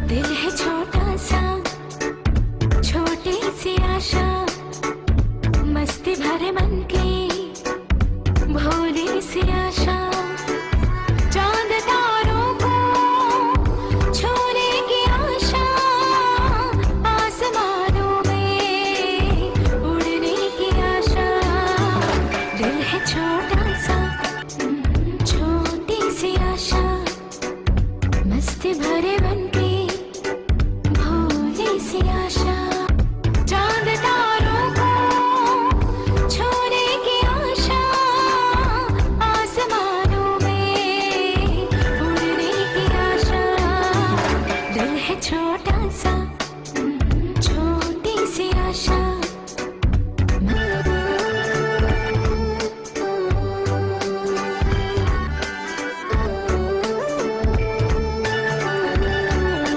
दिल है छोटा सा, छोटी सी आशा, मस्ती भरे मन की भोली सी आशा। चांद तारों को छूने की आशा, आसमानों में उड़ने की आशा। दिल है छोटा सा, छोटी सी आशा, मस्ती भरे मन की भोली सी आशा। चांद तारों को छूने की आशा, आसमानों में उड़ने की आशा। दिल है छोटा सा।